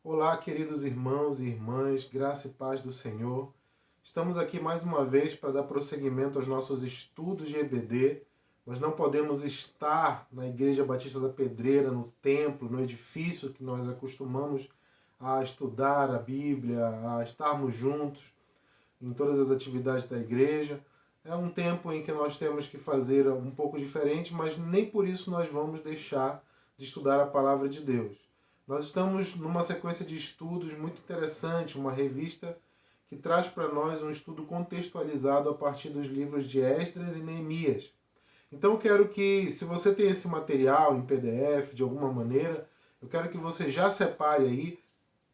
Olá, queridos irmãos e irmãs, graça e paz do Senhor. Estamos aqui mais uma vez para dar prosseguimento aos nossos estudos de EBD. Nós não podemos estar na Igreja Batista da Pedreira, no templo, no edifício que nós acostumamos a estudar a Bíblia, a estarmos juntos em todas as atividades da igreja. É um tempo em que nós temos que fazer um pouco diferente, mas nem por isso nós vamos deixar de estudar a palavra de Deus. Nós estamos numa sequência de estudos muito interessante, uma revista que traz para nós um estudo contextualizado a partir dos livros de Esdras e Neemias. Então eu quero que, se você tem esse material em PDF de alguma maneira, eu quero que você já separe aí,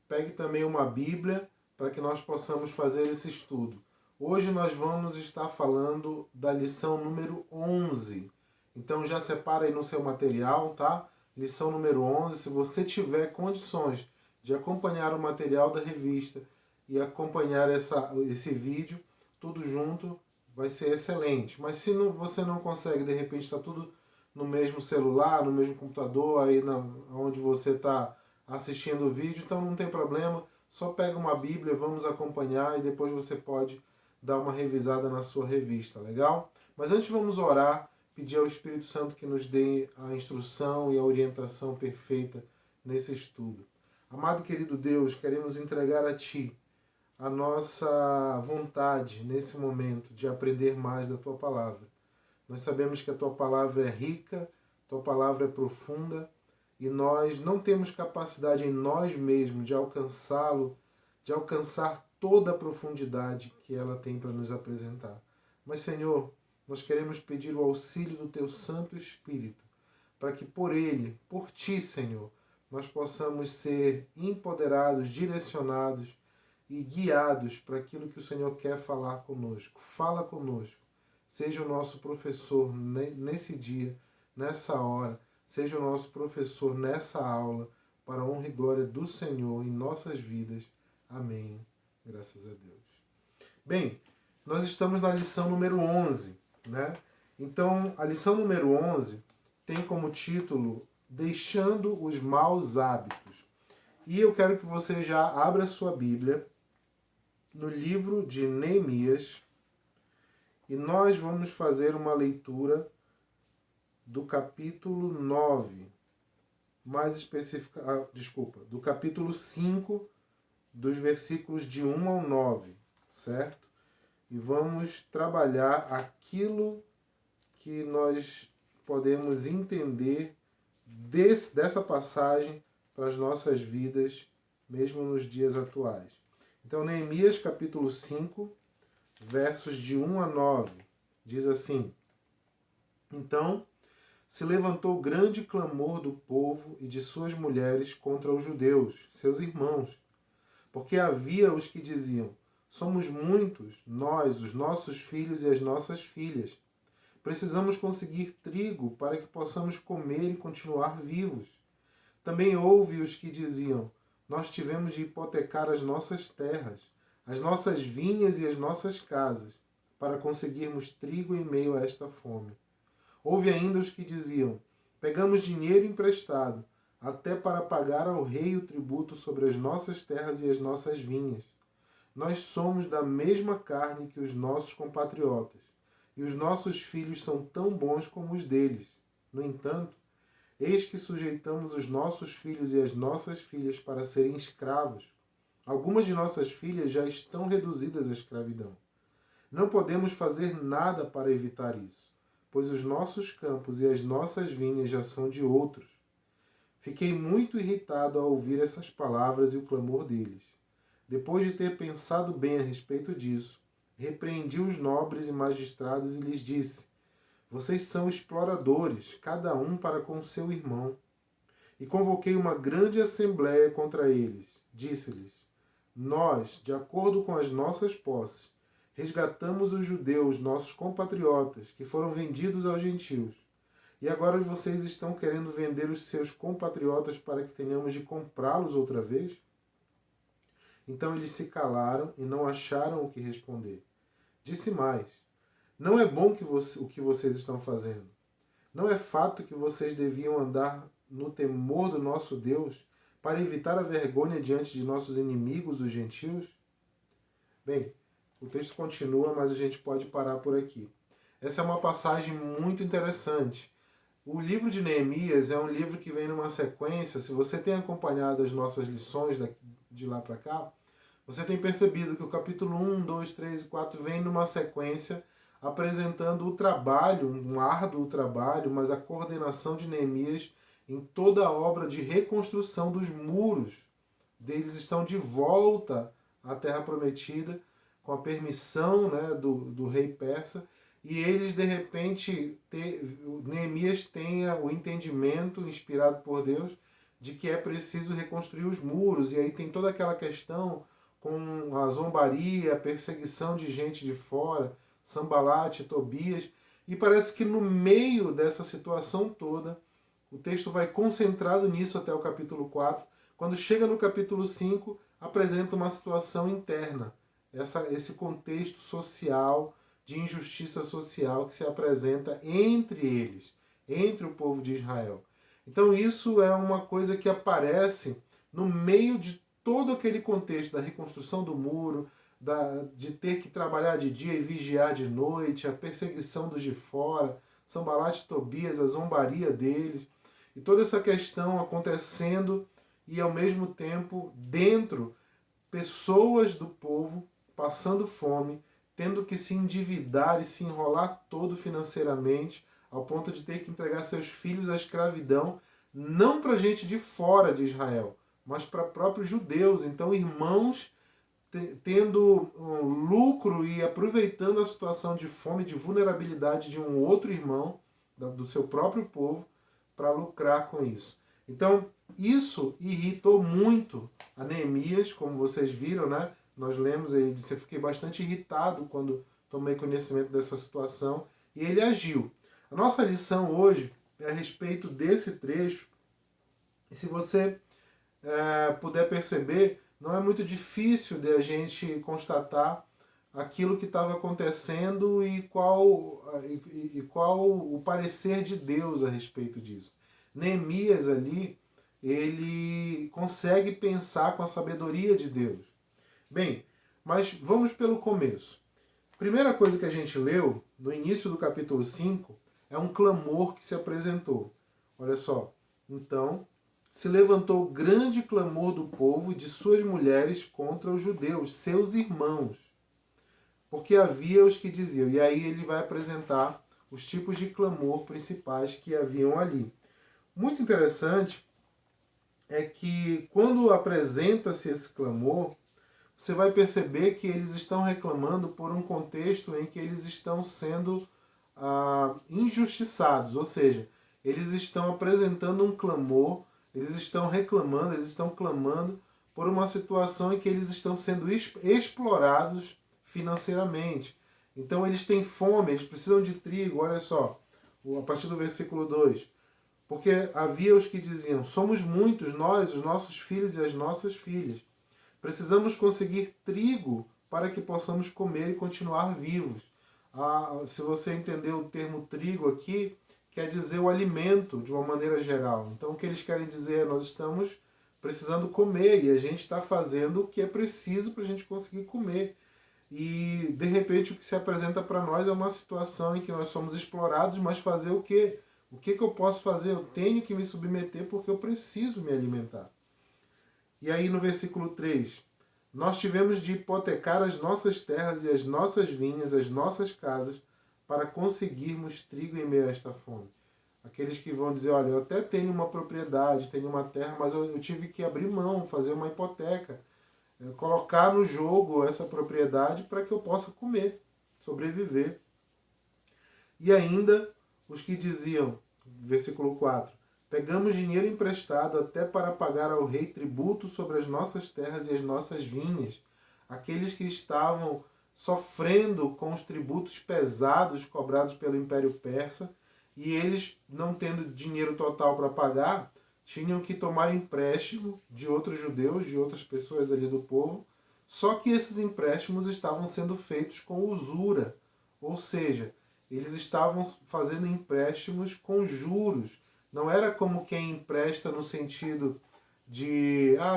pegue também uma Bíblia para que nós possamos fazer esse estudo. Hoje nós vamos estar falando da lição número 11. Então já separa aí no seu material, tá? Lição número 11. Se você tiver condições de acompanhar o material da revista e acompanhar esse vídeo, tudo junto, vai ser excelente. Mas se você não consegue, de repente está tudo no mesmo celular, no mesmo computador, aí onde você está assistindo o vídeo, então não tem problema, só pega uma Bíblia, vamos acompanhar e depois você pode dar uma revisada na sua revista, legal? Mas antes vamos orar, pedir ao Espírito Santo que nos dê a instrução e a orientação perfeita nesse estudo. Amado e querido Deus, queremos entregar a Ti a nossa vontade nesse momento de aprender mais da Tua Palavra. Nós sabemos que a Tua Palavra é rica, Tua Palavra é profunda, e nós não temos capacidade em nós mesmos de alcançá-lo, de alcançar toda a profundidade que ela tem para nos apresentar. Mas, Senhor, nós queremos pedir o auxílio do Teu Santo Espírito, para que por Ele, por Ti, Senhor, nós possamos ser empoderados, direcionados e guiados para aquilo que o Senhor quer falar conosco. Fala conosco. Seja o nosso professor nesse dia, nessa hora. Seja o nosso professor nessa aula, para a honra e glória do Senhor em nossas vidas. Amém. Graças a Deus. Bem, nós estamos na lição número 11, né? Então, a lição número 11 tem como título Deixando os Maus Hábitos. E eu quero que você já abra a sua Bíblia no livro de Neemias e nós vamos fazer uma leitura do capítulo 9, mais específica, do capítulo 5, dos versículos de 1 ao 9, certo? E vamos trabalhar aquilo que nós podemos entender dessa passagem para as nossas vidas, mesmo nos dias atuais. Então, Neemias capítulo 5, versos de 1 a 9, diz assim: Então se levantou grande clamor do povo e de suas mulheres contra os judeus, seus irmãos, porque havia os que diziam: somos muitos, nós, os nossos filhos e as nossas filhas. Precisamos conseguir trigo para que possamos comer e continuar vivos. Também houve os que diziam: nós tivemos de hipotecar as nossas terras, as nossas vinhas e as nossas casas, para conseguirmos trigo em meio a esta fome. Houve ainda os que diziam: pegamos dinheiro emprestado, até para pagar ao rei o tributo sobre as nossas terras e as nossas vinhas. Nós somos da mesma carne que os nossos compatriotas, e os nossos filhos são tão bons como os deles. No entanto, eis que sujeitamos os nossos filhos e as nossas filhas para serem escravos. Algumas de nossas filhas já estão reduzidas à escravidão. Não podemos fazer nada para evitar isso, pois os nossos campos e as nossas vinhas já são de outros. Fiquei muito irritado ao ouvir essas palavras e o clamor deles. Depois de ter pensado bem a respeito disso, repreendi os nobres e magistrados e lhes disse: vocês são exploradores, cada um para com seu irmão. E convoquei uma grande assembléia contra eles. Disse-lhes: nós, de acordo com as nossas posses, resgatamos os judeus, nossos compatriotas, que foram vendidos aos gentios. E agora vocês estão querendo vender os seus compatriotas para que tenhamos de comprá-los outra vez? Então eles se calaram e não acharam o que responder. Disse mais: não é bom o que vocês estão fazendo. Não é fato que vocês deviam andar no temor do nosso Deus, para evitar a vergonha diante de nossos inimigos, os gentios? Bem, o texto continua, mas a gente pode parar por aqui. Essa é uma passagem muito interessante. O livro de Neemias é um livro que vem numa sequência. Se você tem acompanhado as nossas lições de lá para cá, você tem percebido que o capítulo 1, 2, 3 e 4 vem numa sequência apresentando o trabalho, um árduo trabalho, mas a coordenação de Neemias em toda a obra de reconstrução dos muros. Eles estão de volta à Terra Prometida, com a permissão, né, do rei persa, e eles, de repente, Neemias tenha o entendimento, inspirado por Deus, de que é preciso reconstruir os muros, e aí tem toda aquela questão com a zombaria, a perseguição de gente de fora, Sanbalate, Tobias, e parece que no meio dessa situação toda, o texto vai concentrado nisso até o capítulo 4, quando chega no capítulo 5, apresenta uma situação interna, esse contexto social, de injustiça social que se apresenta entre eles, entre o povo de Israel. Então isso é uma coisa que aparece no meio de todo aquele contexto da reconstrução do muro, de ter que trabalhar de dia e vigiar de noite, a perseguição dos de fora, Sanbalate e Tobias, a zombaria deles, e toda essa questão acontecendo e ao mesmo tempo dentro, pessoas do povo passando fome, tendo que se endividar e se enrolar todo financeiramente, ao ponto de ter que entregar seus filhos à escravidão, não para gente de fora de Israel, mas para próprios judeus. Então, irmãos tendo lucro e aproveitando a situação de fome, de vulnerabilidade de um outro irmão, do seu próprio povo, para lucrar com isso. Então, isso irritou muito a Neemias, como vocês viram, né? Nós lemos aí, disse, eu fiquei bastante irritado quando tomei conhecimento dessa situação, e ele agiu. A nossa lição hoje é a respeito desse trecho, e se você puder perceber, não é muito difícil de a gente constatar aquilo que estava acontecendo e qual o parecer de Deus a respeito disso. Neemias ali, ele consegue pensar com a sabedoria de Deus. Bem, mas vamos pelo começo. Primeira coisa que a gente leu, no início do capítulo 5, é um clamor que se apresentou. Olha só. Então, se levantou grande clamor do povo e de suas mulheres contra os judeus, seus irmãos. Porque havia os que diziam, e aí ele vai apresentar os tipos de clamor principais que haviam ali. Muito interessante é que quando apresenta-se esse clamor, você vai perceber que eles estão reclamando por um contexto em que eles estão sendo injustiçados, ou seja, eles estão apresentando um clamor, eles estão reclamando, eles estão clamando por uma situação em que eles estão sendo explorados financeiramente. Então eles têm fome, eles precisam de trigo, olha só, a partir do versículo 2. Porque havia os que diziam, somos muitos nós, os nossos filhos e as nossas filhas. Precisamos conseguir trigo para que possamos comer e continuar vivos. Se você entender o termo trigo aqui, quer dizer o alimento de uma maneira geral. Então o que eles querem dizer é nós estamos precisando comer e a gente está fazendo o que é preciso para a gente conseguir comer. E de repente o que se apresenta para nós é uma situação em que nós somos explorados, mas fazer o quê? O que eu posso fazer? Eu tenho que me submeter porque eu preciso me alimentar. E aí no versículo 3, nós tivemos de hipotecar as nossas terras e as nossas vinhas, as nossas casas, para conseguirmos trigo em meio a esta fome. Aqueles que vão dizer, olha, eu até tenho uma propriedade, tenho uma terra, mas eu tive que abrir mão, fazer uma hipoteca, colocar no jogo essa propriedade para que eu possa comer, sobreviver. E ainda os que diziam, versículo 4, pegamos dinheiro emprestado até para pagar ao rei tributo sobre as nossas terras e as nossas vinhas. Aqueles que estavam sofrendo com os tributos pesados cobrados pelo Império Persa, e eles, não tendo dinheiro total para pagar, tinham que tomar empréstimo de outros judeus, de outras pessoas ali do povo, só que esses empréstimos estavam sendo feitos com usura, ou seja, eles estavam fazendo empréstimos com juros. Não era como quem empresta no sentido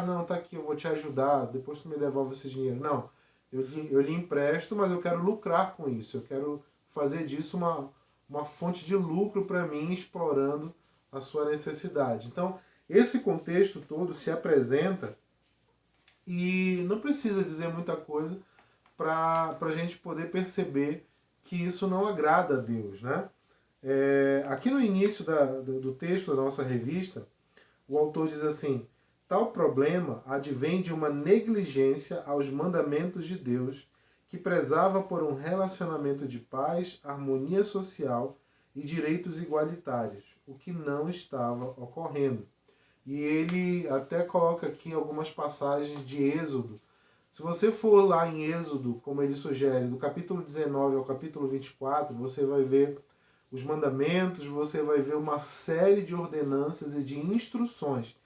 não, tá aqui, eu vou te ajudar, depois tu me devolve esse dinheiro. Não, eu lhe empresto, mas eu quero lucrar com isso, eu quero fazer disso uma fonte de lucro para mim, explorando a sua necessidade. Então, esse contexto todo se apresenta e não precisa dizer muita coisa para a gente poder perceber que isso não agrada a Deus, né? Aqui no início do texto da nossa revista, o autor diz assim: tal problema advém de uma negligência aos mandamentos de Deus, que prezava por um relacionamento de paz, harmonia social e direitos igualitários, o que não estava ocorrendo. E ele até coloca aqui algumas passagens de Êxodo. Se você for lá em Êxodo, como ele sugere, do capítulo 19 ao capítulo 24, você vai ver os mandamentos, você vai ver uma série de ordenanças e de instruções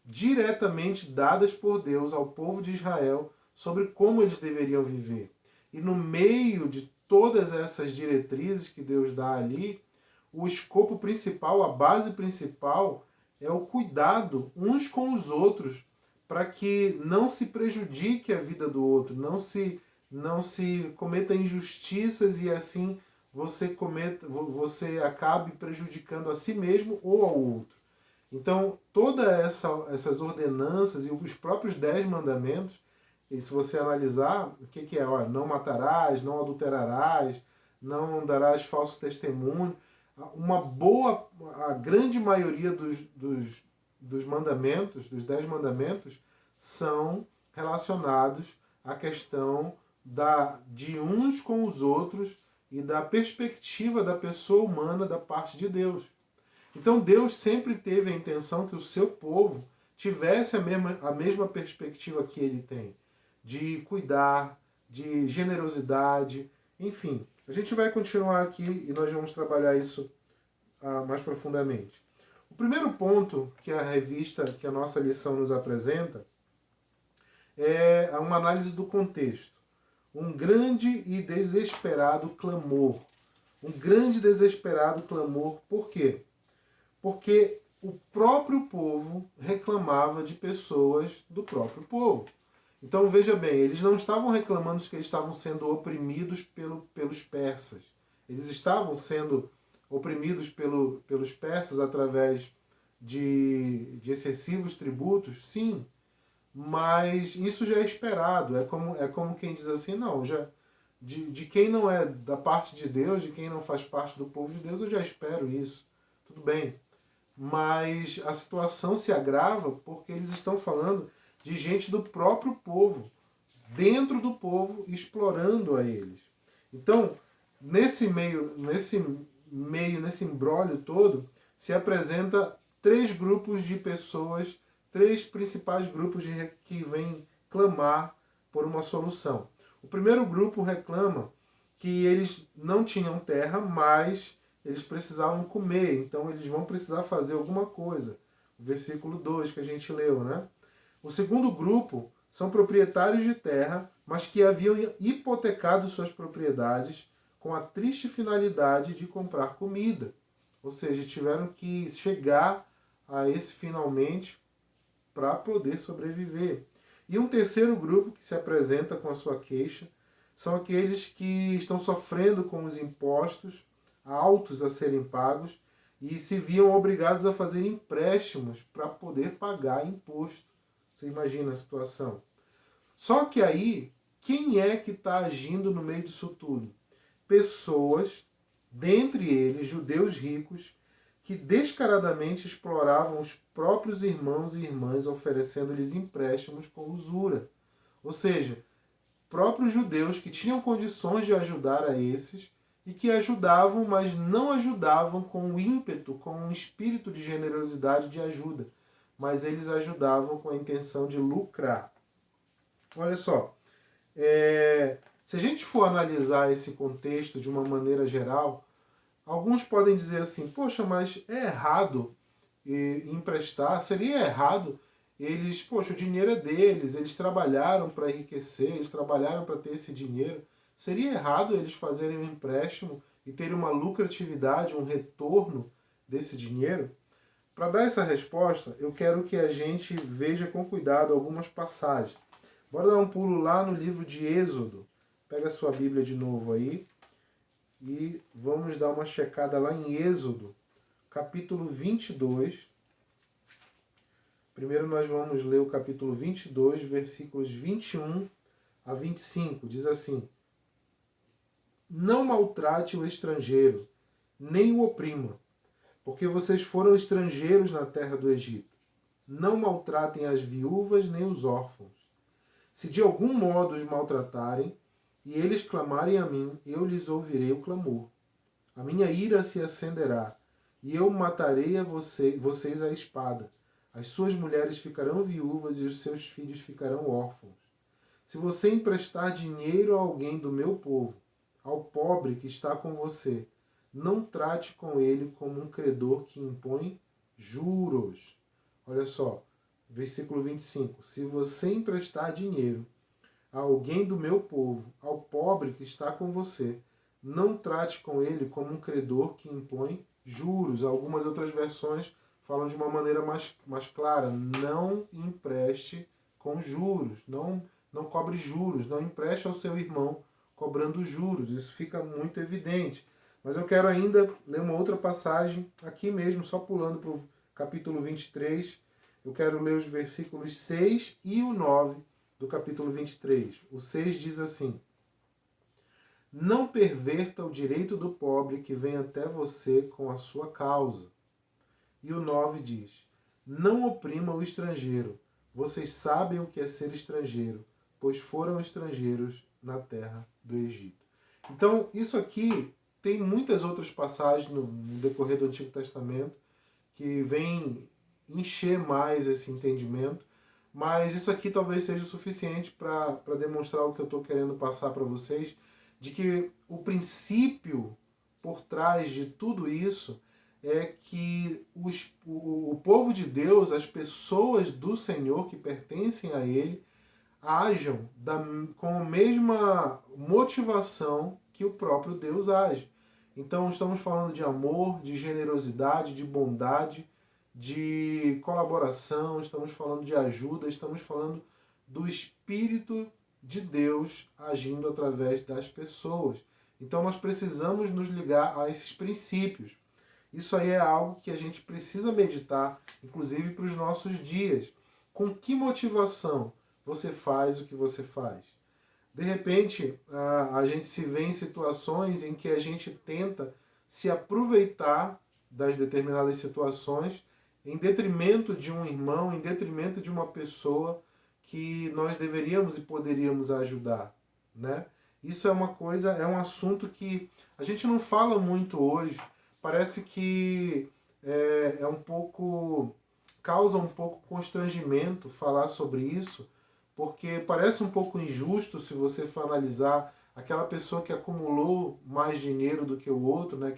diretamente dadas por Deus ao povo de Israel sobre como eles deveriam viver. E no meio de todas essas diretrizes que Deus dá ali, o escopo principal, a base principal, é o cuidado uns com os outros, para que não se prejudique a vida do outro, não se cometa injustiças e assim você acabe prejudicando a si mesmo ou ao outro. Então, todas essas ordenanças e os próprios 10 mandamentos, e se você analisar, o que é? Olha, não matarás, não adulterarás, não darás falso testemunho. A grande maioria dos mandamentos, dos 10 mandamentos, são relacionados à questão de uns com os outros e da perspectiva da pessoa humana da parte de Deus. Então Deus sempre teve a intenção que o seu povo tivesse a mesma perspectiva que ele tem, de cuidar, de generosidade, enfim. A gente vai continuar aqui e nós vamos trabalhar isso mais profundamente. O primeiro ponto que a revista, que a nossa lição nos apresenta, é uma análise do contexto. Um grande e desesperado clamor. Um grande e desesperado clamor. Por quê? Porque o próprio povo reclamava de pessoas do próprio povo. Então veja bem, eles não estavam reclamando de que eles estavam sendo oprimidos pelos persas. Eles estavam sendo oprimidos pelos persas através de excessivos tributos, sim, mas isso já é esperado. É como quem diz assim, não, de quem não é da parte de Deus, de quem não faz parte do povo de Deus, eu já espero isso. Tudo bem. Mas a situação se agrava porque eles estão falando de gente do próprio povo, dentro do povo, explorando a eles. Então, nesse imbróglio todo, se apresenta 3 grupos de pessoas, 3 principais grupos que vêm clamar por uma solução. O primeiro grupo reclama que eles não tinham terra, mas eles precisavam comer, então eles vão precisar fazer alguma coisa. O versículo 2 que a gente leu, né? O segundo grupo são proprietários de terra, mas que haviam hipotecado suas propriedades com a triste finalidade de comprar comida. Ou seja, tiveram que chegar a esse finalmente para poder sobreviver. E um terceiro grupo que se apresenta com a sua queixa são aqueles que estão sofrendo com os impostos altos a serem pagos e se viam obrigados a fazer empréstimos para poder pagar imposto. Você imagina a situação. Só que aí, quem é que está agindo no meio disso tudo? Pessoas, dentre eles, judeus ricos, que descaradamente exploravam os próprios irmãos e irmãs, oferecendo-lhes empréstimos com usura. Ou seja, próprios judeus que tinham condições de ajudar a esses e que ajudavam, mas não ajudavam com o ímpeto, com um espírito de generosidade de ajuda, mas eles ajudavam com a intenção de lucrar. Olha só, se a gente for analisar esse contexto de uma maneira geral, alguns podem dizer assim, poxa, mas é errado emprestar, seria errado eles, poxa, o dinheiro é deles, eles trabalharam para enriquecer, eles trabalharam para ter esse dinheiro, seria errado eles fazerem um empréstimo e terem uma lucratividade, um retorno desse dinheiro? Para dar essa resposta, eu quero que a gente veja com cuidado algumas passagens. Bora dar um pulo lá no livro de Êxodo. Pega a sua Bíblia de novo aí e vamos dar uma checada lá em Êxodo, capítulo 22. Primeiro nós vamos ler o capítulo 22, versículos 21 a 25. Diz assim: Não maltrate o estrangeiro, nem o oprima, porque vocês foram estrangeiros na terra do Egito. Não maltratem as viúvas nem os órfãos. Se de algum modo os maltratarem, e eles clamarem a mim, eu lhes ouvirei o clamor. A minha ira se acenderá, e eu matarei a vocês à espada. As suas mulheres ficarão viúvas e os seus filhos ficarão órfãos. Se você emprestar dinheiro a alguém do meu povo, ao pobre que está com você, não trate com ele como um credor que impõe juros. Olha só, versículo 25. Se você emprestar dinheiro a alguém do meu povo, ao pobre que está com você, não trate com ele como um credor que impõe juros. Algumas outras versões falam de uma maneira mais clara. Não empreste com juros. Não cobre juros. Não empreste ao seu irmão cobrando juros. Isso fica muito evidente. Mas eu quero ainda ler uma outra passagem, aqui mesmo, só pulando para o capítulo 23. Eu quero ler os versículos 6 e o 9 do capítulo 23. O 6 diz assim: Não perverta o direito do pobre que vem até você com a sua causa. E o 9 diz: Não oprima o estrangeiro. Vocês sabem o que é ser estrangeiro, pois foram estrangeiros na terra do Egito. Então, isso aqui tem muitas outras passagens no decorrer do Antigo Testamento que vêm encher mais esse entendimento, mas isso aqui talvez seja o suficiente para demonstrar o que eu estou querendo passar para vocês, de que o princípio por trás de tudo isso é que o povo de Deus, as pessoas do Senhor que pertencem a Ele, ajam com a mesma motivação que o próprio Deus age. Então estamos falando de amor, de generosidade, de bondade, de colaboração, estamos falando de ajuda, estamos falando do Espírito de Deus agindo através das pessoas. Então nós precisamos nos ligar a esses princípios. Isso aí é algo que a gente precisa meditar, inclusive para os nossos dias. Com que motivação você faz o que você faz? De repente, a gente se vê em situações em que a gente tenta se aproveitar das determinadas situações em detrimento de um irmão, em detrimento de uma pessoa que nós deveríamos e poderíamos ajudar, né? Isso é uma coisa, é um assunto que a gente não fala muito hoje. Parece que é um pouco, causa um pouco constrangimento falar sobre isso, porque parece um pouco injusto se você for analisar aquela pessoa que acumulou mais dinheiro do que o outro, né,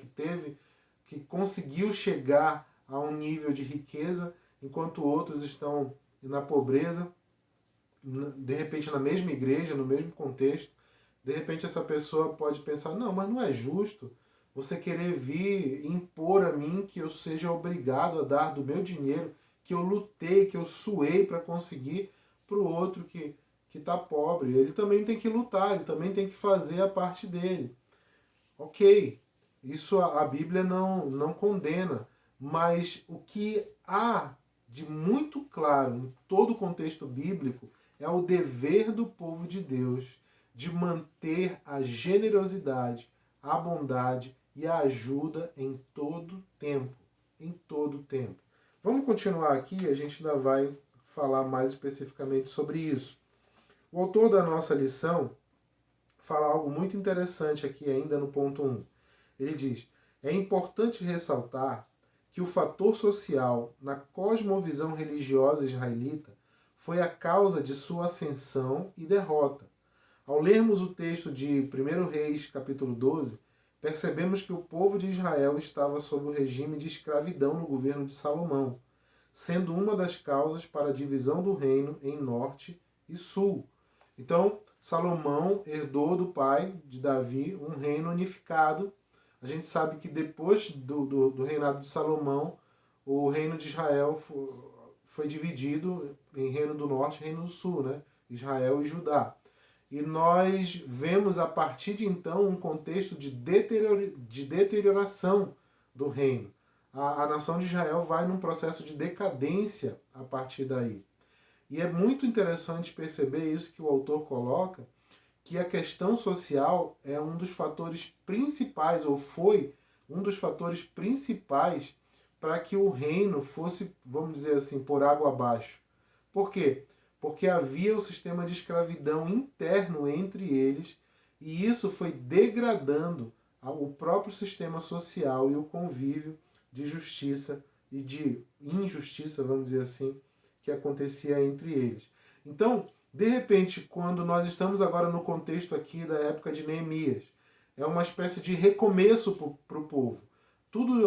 que conseguiu chegar a um nível de riqueza, enquanto outros estão na pobreza, de repente na mesma igreja, no mesmo contexto. De repente essa pessoa pode pensar, não, mas não é justo você querer vir impor a mim que eu seja obrigado a dar do meu dinheiro, que eu lutei, que eu suei para conseguir, para o outro que está pobre. Ele também tem que lutar, ele também tem que fazer a parte dele. Ok, isso a Bíblia não condena, mas o que há de muito claro em todo o contexto bíblico é o dever do povo de Deus de manter a generosidade, a bondade e a ajuda em todo tempo. Em todo tempo. Vamos continuar aqui, a gente ainda vai falar mais especificamente sobre isso. O autor da nossa lição fala algo muito interessante aqui ainda no ponto 1. Ele diz: é importante ressaltar que o fator social na cosmovisão religiosa israelita foi a causa de sua ascensão e derrota. Ao lermos o texto de 1 Reis, capítulo 12, percebemos que o povo de Israel estava sob o regime de escravidão no governo de Salomão, sendo uma das causas para a divisão do reino em norte e sul. Então, Salomão herdou do pai de Davi um reino unificado. A gente sabe que depois do reinado de Salomão, o reino de Israel foi dividido em reino do norte e reino do sul, né? Israel e Judá. E nós vemos a partir de então um contexto de deterioração do reino. A nação de Israel vai num processo de decadência a partir daí. E é muito interessante perceber isso que o autor coloca, que a questão social é um dos fatores principais, ou foi um dos fatores principais para que o reino fosse, vamos dizer assim, por água abaixo. Por quê? Porque havia o sistema de escravidão interno entre eles, e isso foi degradando o próprio sistema social e o convívio de justiça e de injustiça, vamos dizer assim, que acontecia entre eles. Então, de repente, quando nós estamos agora no contexto aqui da época de Neemias, é uma espécie de recomeço para o povo.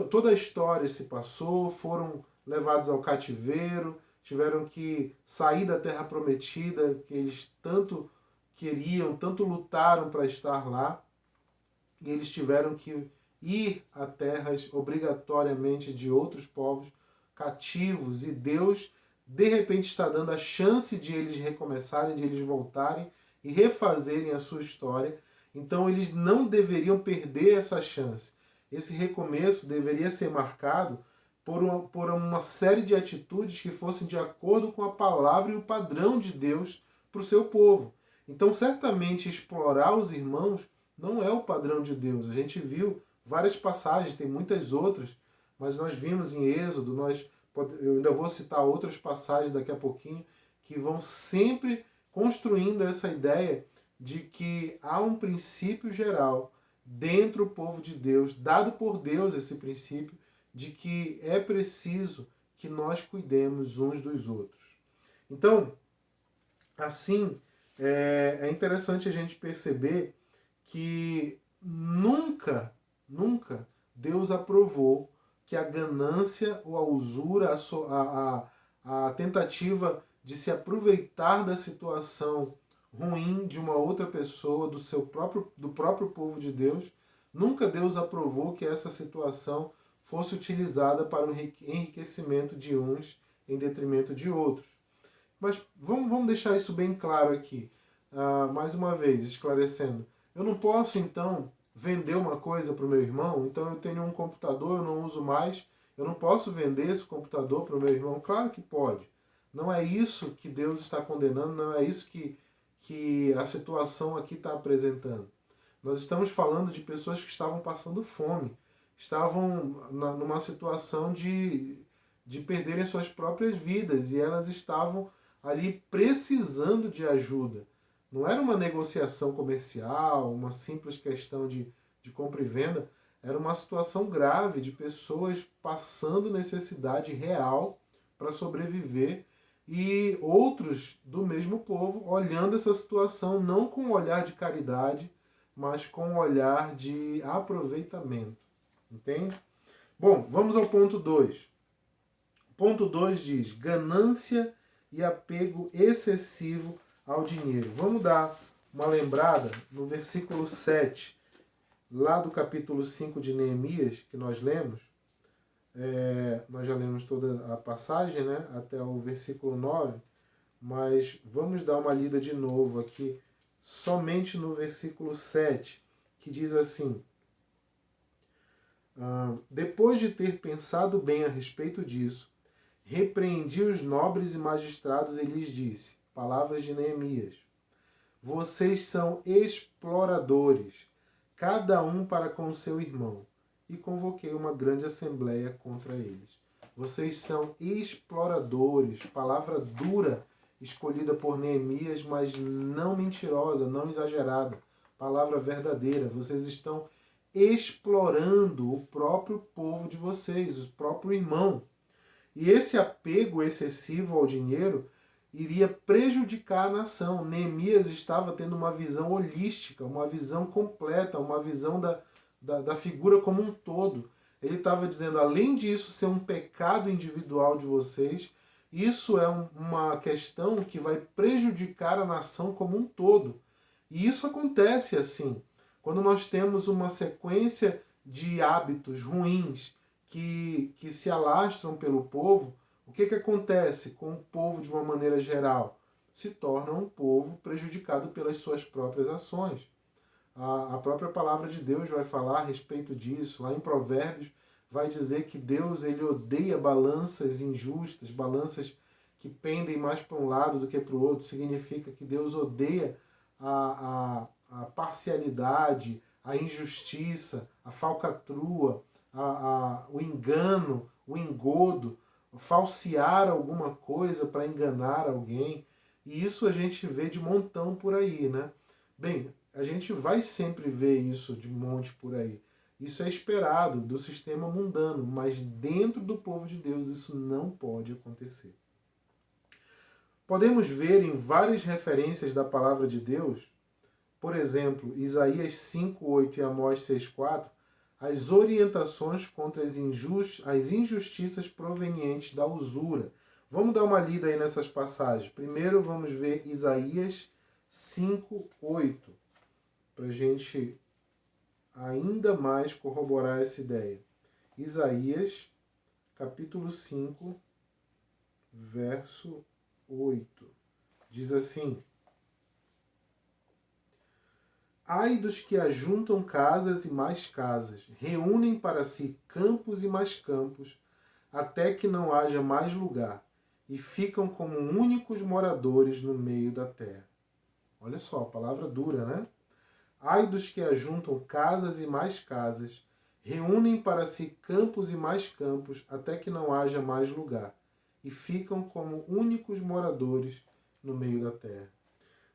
Toda a história se passou, foram levados ao cativeiro, tiveram que sair da terra prometida, que eles tanto queriam, tanto lutaram para estar lá, e eles tiveram que ir a terras obrigatoriamente de outros povos cativos, e Deus de repente está dando a chance de eles recomeçarem, de eles voltarem e refazerem a sua história. Então eles não deveriam perder essa chance. Esse recomeço deveria ser marcado por uma série de atitudes que fossem de acordo com a palavra e o padrão de Deus para o seu povo. Então, certamente, explorar os irmãos não é o padrão de Deus. A gente viu várias passagens, tem muitas outras, mas nós vimos em Êxodo, eu ainda vou citar outras passagens daqui a pouquinho, que vão sempre construindo essa ideia de que há um princípio geral dentro do povo de Deus, dado por Deus esse princípio, de que é preciso que nós cuidemos uns dos outros. Então, assim, é interessante a gente perceber que nunca Deus aprovou que a ganância ou a usura, a tentativa de se aproveitar da situação ruim de uma outra pessoa, do próprio povo de Deus, nunca Deus aprovou que essa situação fosse utilizada para o enriquecimento de uns em detrimento de outros. Mas vamos deixar isso bem claro aqui, mais uma vez, esclarecendo. Eu não posso, então, vender uma coisa para o meu irmão, então eu tenho um computador, eu não uso mais, eu não posso vender esse computador para o meu irmão? Claro que pode. Não é isso que Deus está condenando, não é isso que a situação aqui está apresentando. Nós estamos falando de pessoas que estavam passando fome, estavam numa situação de perderem suas próprias vidas, e elas estavam ali precisando de ajuda. Não era uma negociação comercial, uma simples questão de compra e venda, era uma situação grave de pessoas passando necessidade real para sobreviver, e outros do mesmo povo olhando essa situação não com um olhar de caridade, mas com um olhar de aproveitamento. Entende? Bom, vamos ao ponto 2. Ponto 2 diz: ganância e apego excessivo ao dinheiro. Vamos dar uma lembrada no versículo 7, lá do capítulo 5 de Neemias, que nós lemos. Nós já lemos toda a passagem, né, até o versículo 9, mas vamos dar uma lida de novo aqui, somente no versículo 7, que diz assim: depois de ter pensado bem a respeito disso, repreendi os nobres e magistrados e lhes disse, palavras de Neemias: vocês são exploradores, cada um para com o seu irmão. E convoquei uma grande assembleia contra eles. Vocês são exploradores, palavra dura escolhida por Neemias, mas não mentirosa, não exagerada, palavra verdadeira. Vocês estão explorando o próprio povo de vocês, o próprio irmão. E esse apego excessivo ao dinheiro iria prejudicar a nação. Neemias estava tendo uma visão holística, uma visão completa, uma visão da figura como um todo. Ele estava dizendo, além disso ser um pecado individual de vocês, isso é uma questão que vai prejudicar a nação como um todo. E isso acontece assim, quando nós temos uma sequência de hábitos ruins que se alastram pelo povo, o que acontece com o povo de uma maneira geral? Se torna um povo prejudicado pelas suas próprias ações. A própria palavra de Deus vai falar a respeito disso. Lá em Provérbios vai dizer que Deus ele odeia balanças injustas, balanças que pendem mais para um lado do que para o outro. Significa que Deus odeia a parcialidade, a injustiça, a falcatrua, o engano, o engodo, falsear alguma coisa para enganar alguém. E isso a gente vê de montão por aí, né? Bem, a gente vai sempre ver isso de monte por aí. Isso é esperado do sistema mundano, mas dentro do povo de Deus isso não pode acontecer. Podemos ver em várias referências da palavra de Deus, por exemplo, Isaías 5:8 e Amós 6:4, as orientações contra as injustiças provenientes da usura. Vamos dar uma lida aí nessas passagens. Primeiro vamos ver Isaías 5:8, para a gente ainda mais corroborar essa ideia. Isaías, capítulo 5, verso 8. Diz assim: Ai dos que ajuntam casas e mais casas, reúnem para si campos e mais campos, até que não haja mais lugar, e ficam como únicos moradores no meio da terra. Olha só, palavra dura, né? Ai dos que ajuntam casas e mais casas, reúnem para si campos e mais campos, até que não haja mais lugar, e ficam como únicos moradores no meio da terra.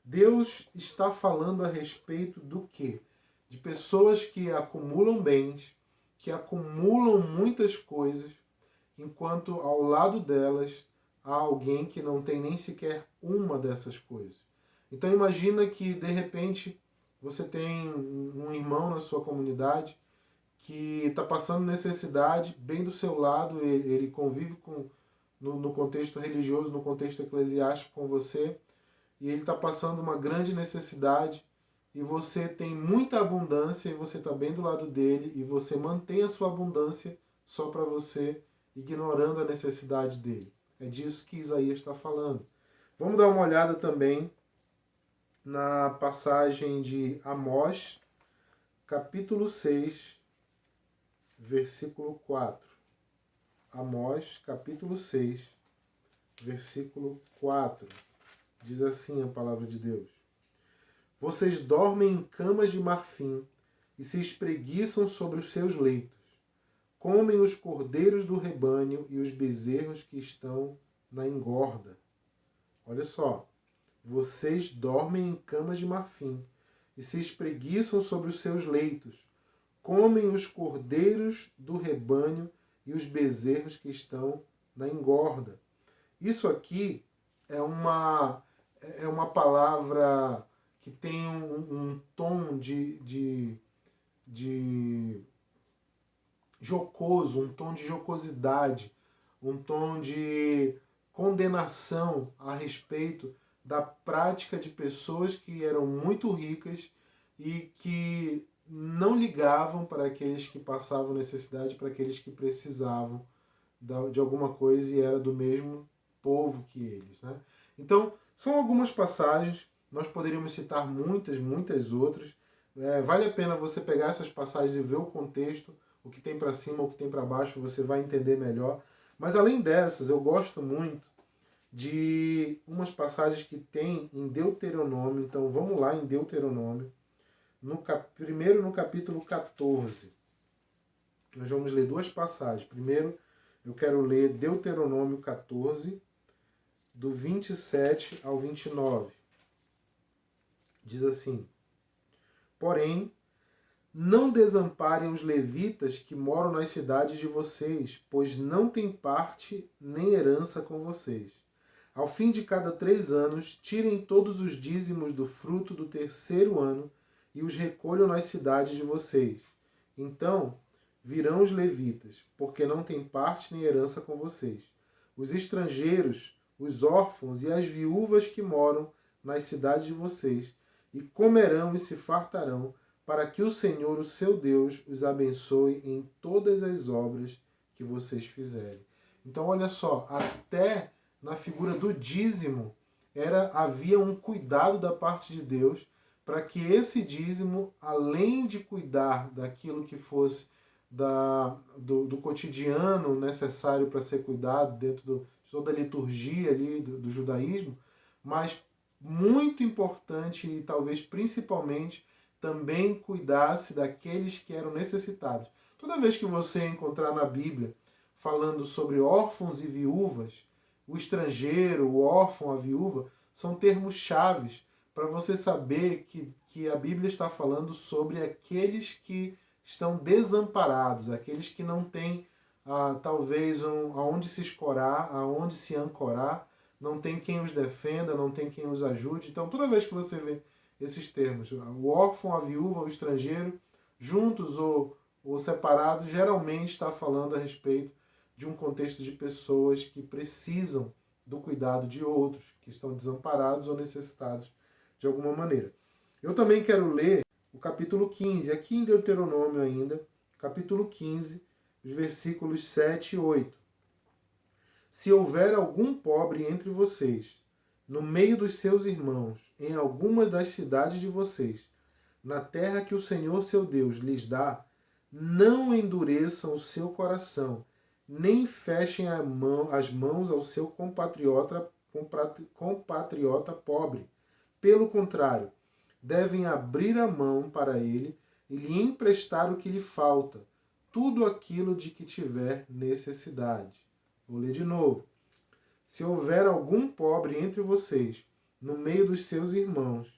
Deus está falando a respeito do quê? De pessoas que acumulam bens, que acumulam muitas coisas, enquanto ao lado delas há alguém que não tem nem sequer uma dessas coisas. Então imagina que, de repente, você tem um irmão na sua comunidade que está passando necessidade bem do seu lado, ele convive no contexto religioso, no contexto eclesiástico com você, e ele está passando uma grande necessidade, e você tem muita abundância, e você está bem do lado dele, e você mantém a sua abundância só para você, ignorando a necessidade dele. É disso que Isaías está falando. Vamos dar uma olhada também na passagem de Amós, capítulo 6, versículo 4. Amós, capítulo 6, versículo 4. Diz assim a palavra de Deus: Vocês dormem em camas de marfim e se espreguiçam sobre os seus leitos. Comem os cordeiros do rebanho e os bezerros que estão na engorda. Olha só. Vocês dormem em camas de marfim e se espreguiçam sobre os seus leitos. Comem os cordeiros do rebanho e os bezerros que estão na engorda. Isso aqui é uma palavra que tem um tom de jocoso, um tom de jocosidade, um tom de condenação a respeito da prática de pessoas que eram muito ricas e que não ligavam para aqueles que passavam necessidade, para aqueles que precisavam de alguma coisa e era do mesmo povo que eles, né? Então, são algumas passagens, nós poderíamos citar muitas outras. Vale a pena você pegar essas passagens e ver o contexto, o que tem para cima, o que tem para baixo, você vai entender melhor. Mas além dessas, eu gosto muito de umas passagens que tem em Deuteronômio. Então vamos lá em Deuteronômio, primeiro no capítulo 14. Nós vamos ler duas passagens. Primeiro eu quero ler Deuteronômio 14, do 27 ao 29. Diz assim: Porém, não desamparem os levitas que moram nas cidades de vocês, pois não têm parte nem herança com vocês. Ao fim de cada 3 anos, tirem todos os dízimos do fruto do 3º ano e os recolham nas cidades de vocês. Então virão os levitas, porque não têm parte nem herança com vocês. Os estrangeiros, os órfãos e as viúvas que moram nas cidades de vocês, e comerão e se fartarão, para que o Senhor, o seu Deus, os abençoe em todas as obras que vocês fizerem. Então, olha só, até na figura do dízimo, havia um cuidado da parte de Deus para que esse dízimo, além de cuidar daquilo que fosse do cotidiano necessário para ser cuidado dentro de toda a liturgia ali do judaísmo, mas muito importante e talvez principalmente também cuidasse daqueles que eram necessitados. Toda vez que você encontrar na Bíblia falando sobre órfãos e viúvas, o estrangeiro, o órfão, a viúva, são termos chaves para você saber que a Bíblia está falando sobre aqueles que estão desamparados, aqueles que não têm talvez aonde se escorar, aonde se ancorar, não tem quem os defenda, não tem quem os ajude. Então, toda vez que você vê esses termos, o órfão, a viúva, o estrangeiro, juntos ou separados, geralmente está falando a respeito de um contexto de pessoas que precisam do cuidado de outros, que estão desamparados ou necessitados de alguma maneira. Eu também quero ler o capítulo 15, aqui em Deuteronômio ainda, capítulo 15, os versículos 7 e 8. Se houver algum pobre entre vocês, no meio dos seus irmãos, em alguma das cidades de vocês, na terra que o Senhor seu Deus lhes dá, não endureçam o seu coração, nem fechem as mãos ao seu compatriota pobre. Pelo contrário, devem abrir a mão para ele e lhe emprestar o que lhe falta, tudo aquilo de que tiver necessidade. Vou ler de novo. Se houver algum pobre entre vocês, no meio dos seus irmãos,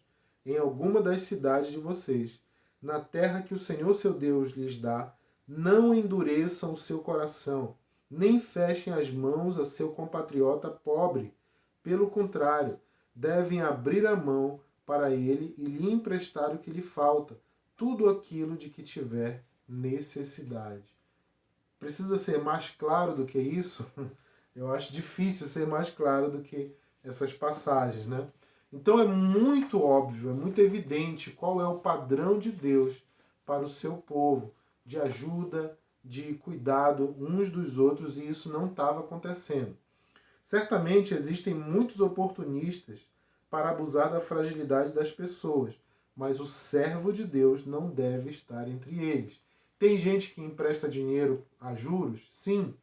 em alguma das cidades de vocês, na terra que o Senhor seu Deus lhes dá, não endureçam o seu coração, nem fechem as mãos a seu compatriota pobre. Pelo contrário, devem abrir a mão para ele e lhe emprestar o que lhe falta, tudo aquilo de que tiver necessidade. Precisa ser mais claro do que isso? Eu acho difícil ser mais claro do que essas passagens, né? Então é muito óbvio, é muito evidente qual é o padrão de Deus para o seu povo, de ajuda, de cuidado uns dos outros, e isso não estava acontecendo. Certamente existem muitos oportunistas para abusar da fragilidade das pessoas, mas o servo de Deus não deve estar entre eles. Tem gente que empresta dinheiro a juros? Sim,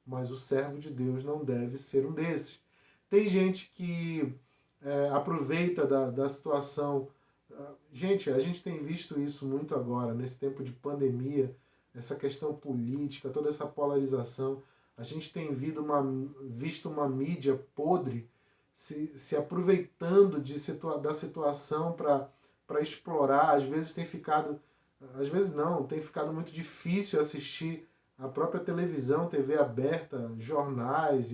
mas o servo de Deus não deve ser um desses. Tem gente que aproveita da situação. Gente, a gente tem visto isso muito agora, nesse tempo de pandemia, essa questão política, toda essa polarização. A gente tem visto uma mídia podre se aproveitando da situação para explorar. Às vezes tem ficado muito difícil assistir a própria televisão, TV aberta, jornais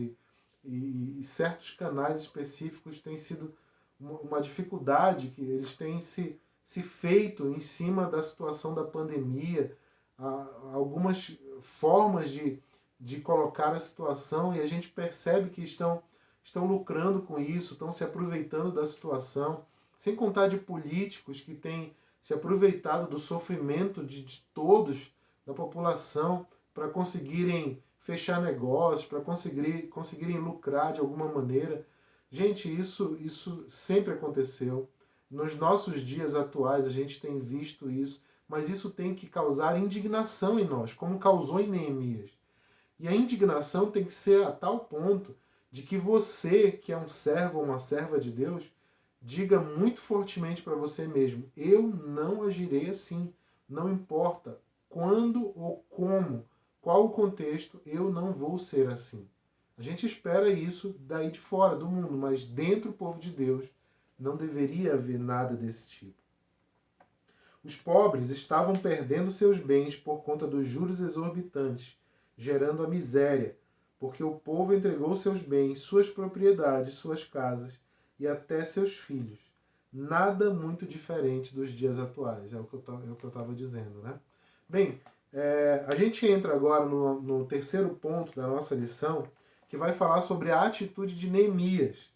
e certos canais específicos. Tem sido uma dificuldade que eles têm se feito em cima da situação da pandemia, algumas formas de colocar a situação, e a gente percebe que estão lucrando com isso, estão se aproveitando da situação, sem contar de políticos que têm se aproveitado do sofrimento de todos, da população, para conseguirem fechar negócios, para conseguirem lucrar de alguma maneira. Gente, isso sempre aconteceu. Nos nossos dias atuais a gente tem visto isso, mas isso tem que causar indignação em nós, como causou em Neemias. E a indignação tem que ser a tal ponto de que você, que é um servo ou uma serva de Deus, diga muito fortemente para você mesmo: eu não agirei assim. Não importa quando ou como, qual o contexto, eu não vou ser assim. A gente espera isso daí de fora do mundo, mas dentro do povo de Deus não deveria haver nada desse tipo. Os pobres estavam perdendo seus bens por conta dos juros exorbitantes, gerando a miséria, porque o povo entregou seus bens, suas propriedades, suas casas e até seus filhos. Nada muito diferente dos dias atuais, é o que eu estava dizendo, né? Bem, a gente entra agora no terceiro ponto da nossa lição, que vai falar sobre a atitude de Neemias.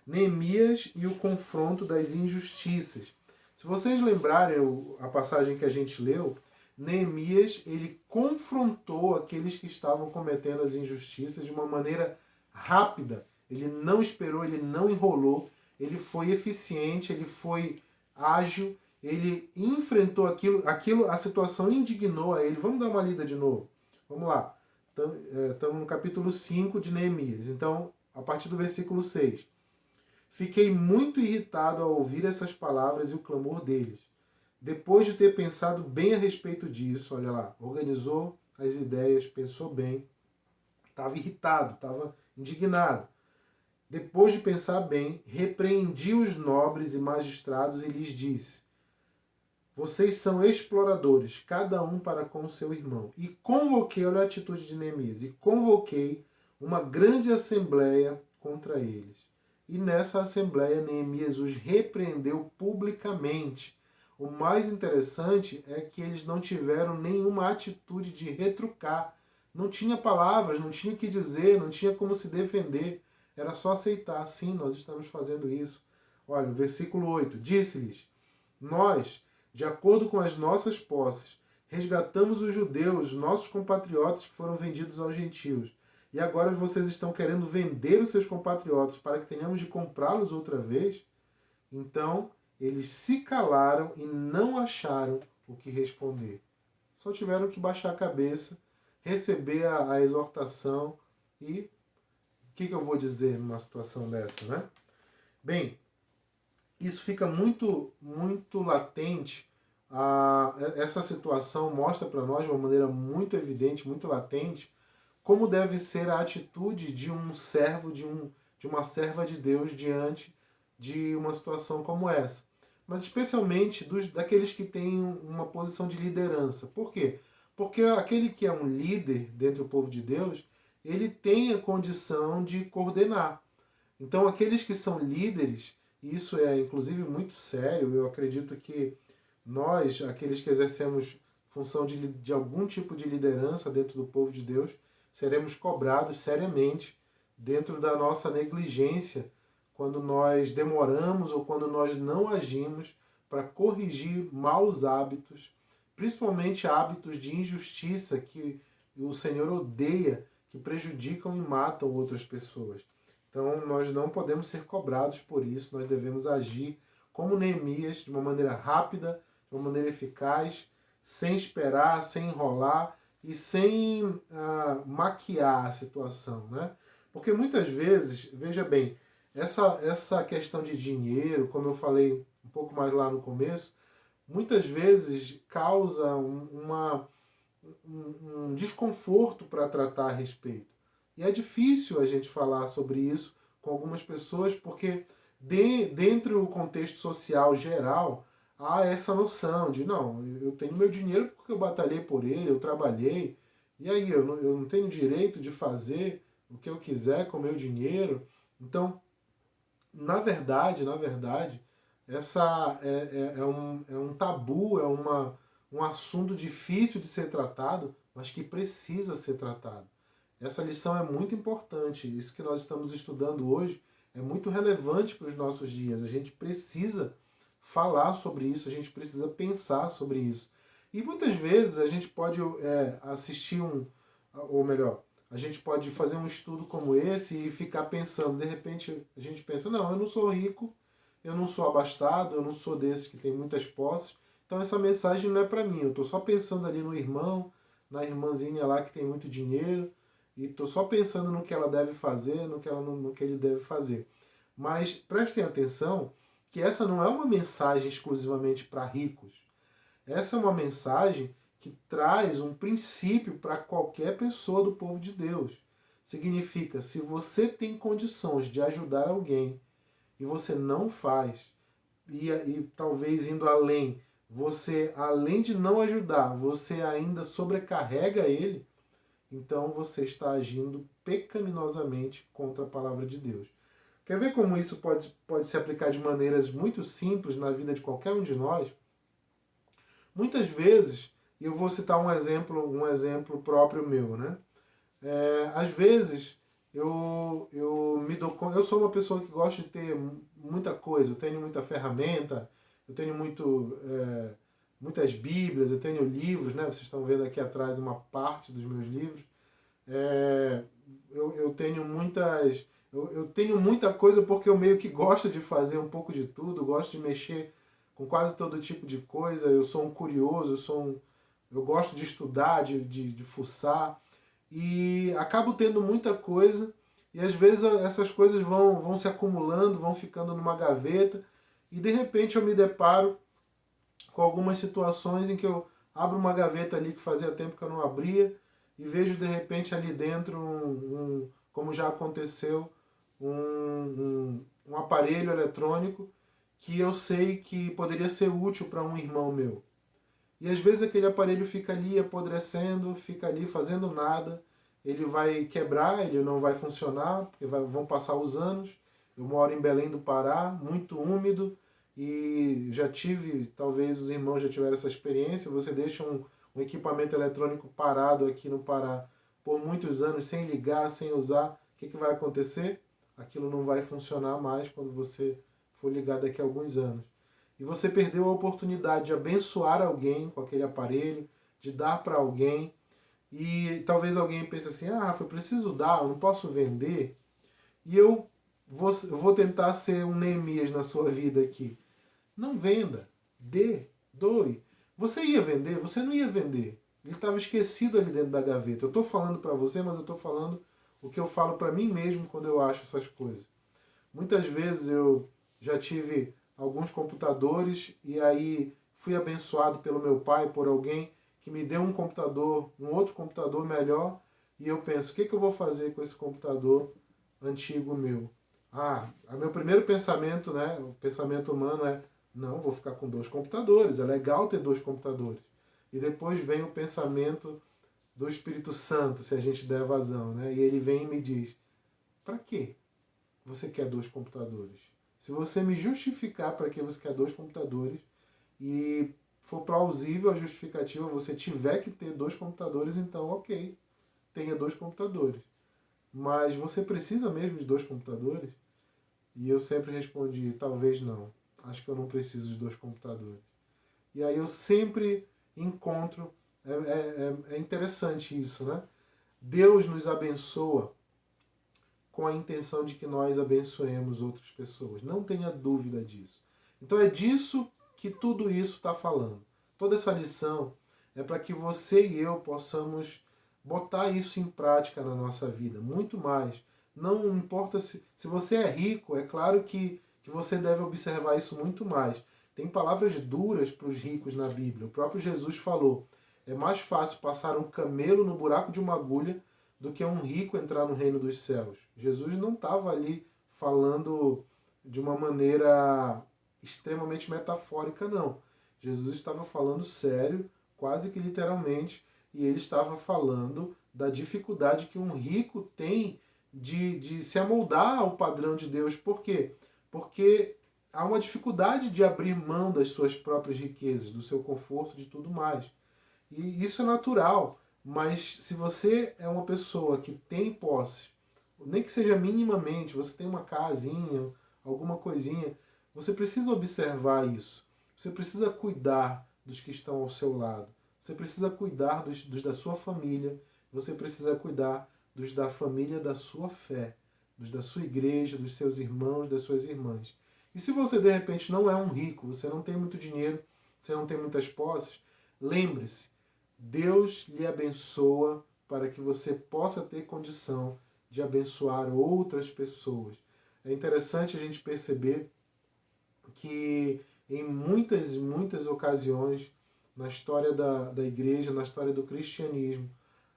Neemias e o confronto das injustiças. Se vocês lembrarem a passagem que a gente leu, Neemias, ele confrontou aqueles que estavam cometendo as injustiças de uma maneira rápida. Ele não esperou, ele não enrolou, ele foi eficiente, ele foi ágil, ele enfrentou aquilo, a situação indignou a ele. Vamos dar uma lida de novo. Vamos lá. Estamos no capítulo 5 de Neemias. Então, a partir do versículo 6. Fiquei muito irritado ao ouvir essas palavras e o clamor deles. Depois de ter pensado bem a respeito disso, olha lá, organizou as ideias, pensou bem, estava irritado, estava indignado. Depois de pensar bem, repreendi os nobres e magistrados e lhes disse: vocês são exploradores, cada um para com o seu irmão. E convoquei, olha a atitude de Neemias, e convoquei uma grande assembleia contra eles. E nessa assembleia, Neemias os repreendeu publicamente. O mais interessante é que eles não tiveram nenhuma atitude de retrucar. Não tinha palavras, não tinha o que dizer, não tinha como se defender. Era só aceitar. Sim, nós estamos fazendo isso. Olha, o versículo 8. Disse-lhes: nós, de acordo com as nossas posses, resgatamos os judeus, nossos compatriotas que foram vendidos aos gentios. E agora vocês estão querendo vender os seus compatriotas para que tenhamos de comprá-los outra vez? Então, eles se calaram e não acharam o que responder. Só tiveram que baixar a cabeça, receber a exortação e o que eu vou dizer numa situação dessa, né? Bem, isso fica muito, muito latente. Essa situação mostra para nós de uma maneira muito evidente, muito latente, como deve ser a atitude de um servo, de uma serva de Deus diante de uma situação como essa. Mas especialmente daqueles que têm uma posição de liderança. Por quê? Porque aquele que é um líder dentro do povo de Deus, ele tem a condição de coordenar. Então aqueles que são líderes, e isso é inclusive muito sério, eu acredito que nós, aqueles que exercemos função de algum tipo de liderança dentro do povo de Deus, seremos cobrados seriamente dentro da nossa negligência quando nós demoramos ou quando nós não agimos para corrigir maus hábitos, principalmente hábitos de injustiça que o Senhor odeia, que prejudicam e matam outras pessoas. Então nós não podemos ser cobrados por isso, nós devemos agir como Neemias, de uma maneira rápida, de uma maneira eficaz, sem esperar, sem enrolar e sem maquiar a situação, né? Porque muitas vezes, veja bem, essa questão de dinheiro, como eu falei um pouco mais lá no começo, muitas vezes causa um desconforto para tratar a respeito. E é difícil a gente falar sobre isso com algumas pessoas, porque dentro do contexto social geral, há essa noção de, não, eu tenho meu dinheiro porque eu batalhei por ele, eu trabalhei, e aí eu não tenho direito de fazer o que eu quiser com o meu dinheiro. Então, na verdade, essa é um tabu, um assunto difícil de ser tratado, mas que precisa ser tratado. Essa lição é muito importante. Isso que nós estamos estudando hoje é muito relevante para os nossos dias. A gente precisa falar sobre isso, a gente precisa pensar sobre isso. E muitas vezes a gente pode assistir ou melhor, a gente pode fazer um estudo como esse e ficar pensando, de repente a gente pensa, não, eu não sou rico, eu não sou abastado, eu não sou desses que tem muitas posses, então essa mensagem não é para mim, eu estou só pensando ali no irmão, na irmãzinha lá que tem muito dinheiro, e estou só pensando no que ela deve fazer, no que ele deve fazer. Mas prestem atenção que essa não é uma mensagem exclusivamente para ricos. Essa é uma mensagem que traz um princípio para qualquer pessoa do povo de Deus. Significa, se você tem condições de ajudar alguém e você não faz, e talvez indo além, você, além de não ajudar, você ainda sobrecarrega ele, então você está agindo pecaminosamente contra a palavra de Deus. Quer ver como isso pode se aplicar de maneiras muito simples na vida de qualquer um de nós? Muitas vezes, e eu vou citar um exemplo próprio meu, né? Às vezes eu sou uma pessoa que gosta de ter muita coisa, eu tenho muita ferramenta, eu tenho muitas bíblias, eu tenho livros, né? Vocês estão vendo aqui atrás uma parte dos meus livros. Eu tenho muitas... Eu tenho muita coisa porque eu meio que gosto de fazer um pouco de tudo, gosto de mexer com quase todo tipo de coisa. Eu sou um curioso, eu gosto de estudar, de fuçar, e acabo tendo muita coisa, e às vezes essas coisas vão se acumulando, vão ficando numa gaveta, e de repente eu me deparo com algumas situações em que eu abro uma gaveta ali que fazia tempo que eu não abria, e vejo de repente ali dentro, como já aconteceu, um aparelho eletrônico que eu sei que poderia ser útil para um irmão meu. E às vezes aquele aparelho fica ali apodrecendo, fica ali fazendo nada, ele vai quebrar, ele não vai funcionar, porque vão passar os anos. Eu moro em Belém do Pará, muito úmido, e já tive, talvez os irmãos já tiveram essa experiência, você deixa um equipamento eletrônico parado aqui no Pará por muitos anos, sem ligar, sem usar, o que vai acontecer? Aquilo não vai funcionar mais quando você for ligar daqui a alguns anos. E você perdeu a oportunidade de abençoar alguém com aquele aparelho, de dar para alguém. E talvez alguém pense assim, Rafa, eu preciso dar, eu não posso vender. E eu vou tentar ser um Neemias na sua vida aqui. Não venda, doe. Você ia vender? Você não ia vender. Ele estava esquecido ali dentro da gaveta. Eu estou falando para você, mas eu estou falando o que eu falo para mim mesmo quando eu acho essas coisas. Muitas vezes eu já tive alguns computadores e aí fui abençoado pelo meu pai, por alguém que me deu um computador, um outro computador melhor, e eu penso, o que eu vou fazer com esse computador antigo meu? Meu primeiro pensamento, né, o pensamento humano é, não, vou ficar com 2 computadores, é legal ter 2 computadores. E depois vem o pensamento do Espírito Santo, se a gente der vazão, né? E ele vem e me diz, para quê você quer 2 computadores? Se você me justificar para que você quer 2 computadores e for plausível a justificativa, você tiver que ter 2 computadores, então ok, tenha 2 computadores. Mas você precisa mesmo de 2 computadores? E eu sempre respondi, talvez não. Acho que eu não preciso de 2 computadores. E aí eu sempre encontro, é interessante isso, né? Deus nos abençoa com a intenção de que nós abençoemos outras pessoas. Não tenha dúvida disso. Então é disso que tudo isso está falando. Toda essa lição é para que você e eu possamos botar isso em prática na nossa vida. Muito mais. Não importa se você é rico, é claro que você deve observar isso muito mais. Tem palavras duras para os ricos na Bíblia. O próprio Jesus falou, é mais fácil passar um camelo no buraco de uma agulha do que um rico entrar no reino dos céus. Jesus não estava ali falando de uma maneira extremamente metafórica, não. Jesus estava falando sério, quase que literalmente, e ele estava falando da dificuldade que um rico tem de se amoldar ao padrão de Deus. Por quê? Porque há uma dificuldade de abrir mão das suas próprias riquezas, do seu conforto, de tudo mais. E isso é natural. Mas se você é uma pessoa que tem posses, nem que seja minimamente, você tem uma casinha, alguma coisinha, você precisa observar isso. Você precisa cuidar dos que estão ao seu lado. Você precisa cuidar dos da sua família. Você precisa cuidar dos da família da sua fé, dos da sua igreja, dos seus irmãos, das suas irmãs. E se você de repente não é um rico, você não tem muito dinheiro, você não tem muitas posses, lembre-se, Deus lhe abençoa para que você possa ter condição de abençoar outras pessoas. É interessante a gente perceber que em muitas ocasiões na história da igreja, na história do cristianismo,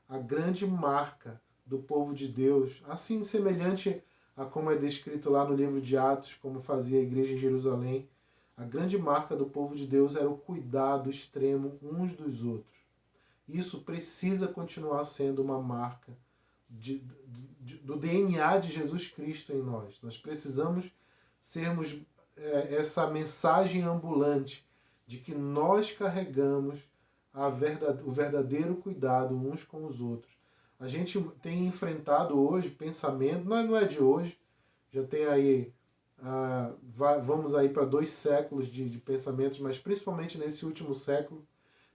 a grande marca do povo de Deus, assim semelhante a como é descrito lá no livro de Atos, como fazia a igreja em Jerusalém, a grande marca do povo de Deus era o cuidado extremo uns dos outros. Isso precisa continuar sendo uma marca do DNA de Jesus Cristo em nós. Nós precisamos sermos essa mensagem ambulante de que nós carregamos o verdadeiro cuidado uns com os outros. A gente tem enfrentado hoje pensamento, não é de hoje, já tem aí vamos aí para 2 séculos de pensamentos, mas principalmente nesse último século,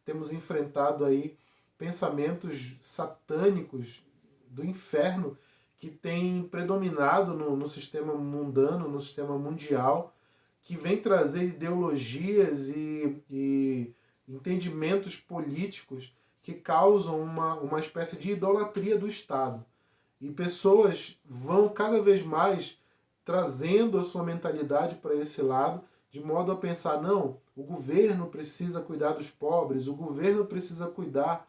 temos enfrentado aí pensamentos satânicos do inferno que têm predominado no sistema mundano, no sistema mundial, que vem trazer ideologias e entendimentos políticos que causam uma espécie de idolatria do Estado. E pessoas vão cada vez mais trazendo a sua mentalidade para esse lado, de modo a pensar, não, o governo precisa cuidar dos pobres, o governo precisa cuidar,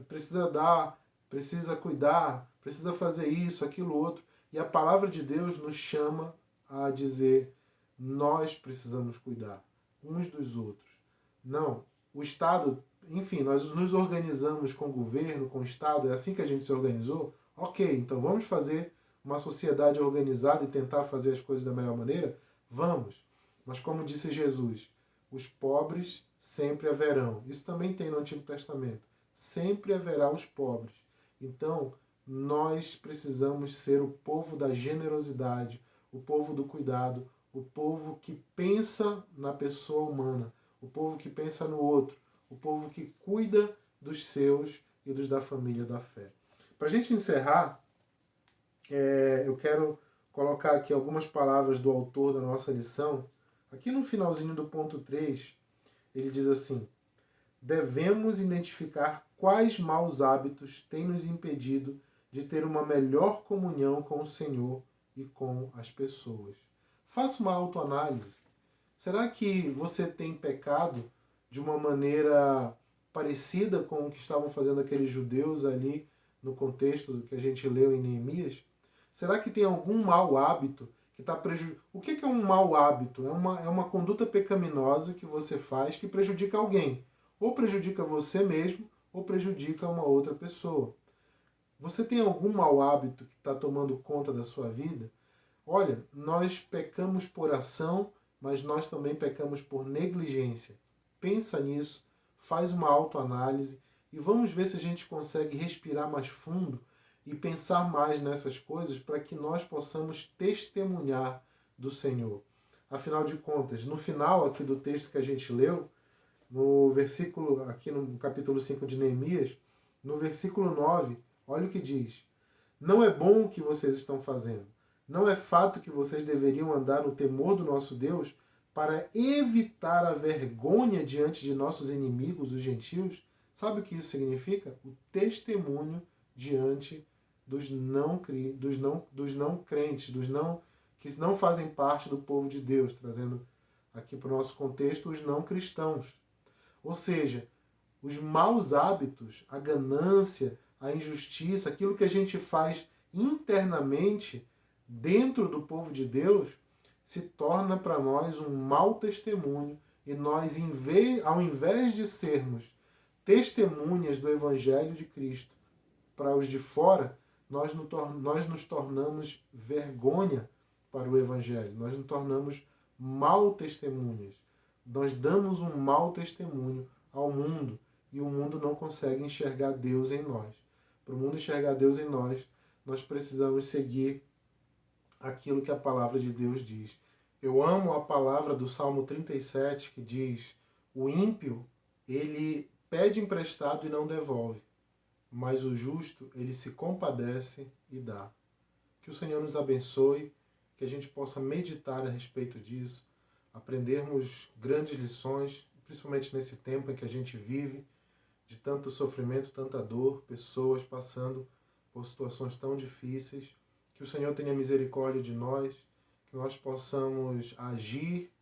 precisa cuidar, precisa fazer isso, aquilo, outro. E a palavra de Deus nos chama a dizer, nós precisamos cuidar uns dos outros. Não, o Estado, enfim, nós nos organizamos com o governo, com o Estado, é assim que a gente se organizou? Ok, então vamos fazer uma sociedade organizada e tentar fazer as coisas da melhor maneira? Vamos. Mas como disse Jesus, os pobres sempre haverão. Isso também tem no Antigo Testamento. Sempre haverá os pobres. Então, nós precisamos ser o povo da generosidade, o povo do cuidado, o povo que pensa na pessoa humana, o povo que pensa no outro, o povo que cuida dos seus e dos da família da fé. Para a gente encerrar, eu quero colocar aqui algumas palavras do autor da nossa lição. Aqui no finalzinho do ponto 3, ele diz assim: devemos identificar quais maus hábitos têm nos impedido de ter uma melhor comunhão com o Senhor e com as pessoas. Faça uma autoanálise. Será que você tem pecado de uma maneira parecida com o que estavam fazendo aqueles judeus ali no contexto do que a gente leu em Neemias? Será que tem algum mau hábito que está prejudicando? O que é um mau hábito? É uma conduta pecaminosa que você faz que prejudica alguém. Ou prejudica você mesmo, ou prejudica uma outra pessoa. Você tem algum mau hábito que está tomando conta da sua vida? Olha, nós pecamos por ação, mas nós também pecamos por negligência. Pensa nisso, faz uma autoanálise e vamos ver se a gente consegue respirar mais fundo e pensar mais nessas coisas para que nós possamos testemunhar do Senhor. Afinal de contas, no final aqui do texto que a gente leu, no versículo, aqui no capítulo 5 de Neemias, no versículo 9, olha o que diz: não é bom o que vocês estão fazendo. Não é fato que vocês deveriam andar no temor do nosso Deus para evitar a vergonha diante de nossos inimigos, os gentios? Sabe o que isso significa? O testemunho diante dos não crentes, que não fazem parte do povo de Deus, trazendo aqui para o nosso contexto os não cristãos. Ou seja, os maus hábitos, a ganância, a injustiça, aquilo que a gente faz internamente dentro do povo de Deus, se torna para nós um mau testemunho e nós, ao invés de sermos testemunhas do Evangelho de Cristo para os de fora, nós nos tornamos vergonha para o Evangelho, nós nos tornamos mau testemunhas. Nós damos um mau testemunho ao mundo e o mundo não consegue enxergar Deus em nós. Para o mundo enxergar Deus em nós, nós precisamos seguir aquilo que a palavra de Deus diz. Eu amo a palavra do Salmo 37, que diz: o ímpio, ele pede emprestado e não devolve, mas o justo, ele se compadece e dá. Que o Senhor nos abençoe, que a gente possa meditar a respeito disso, aprendermos grandes lições, principalmente nesse tempo em que a gente vive, de tanto sofrimento, tanta dor, pessoas passando por situações tão difíceis. Que o Senhor tenha misericórdia de nós, que nós possamos agir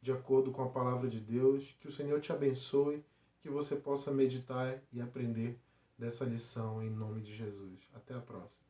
de acordo com a palavra de Deus, que o Senhor te abençoe, que você possa meditar e aprender dessa lição em nome de Jesus. Até a próxima.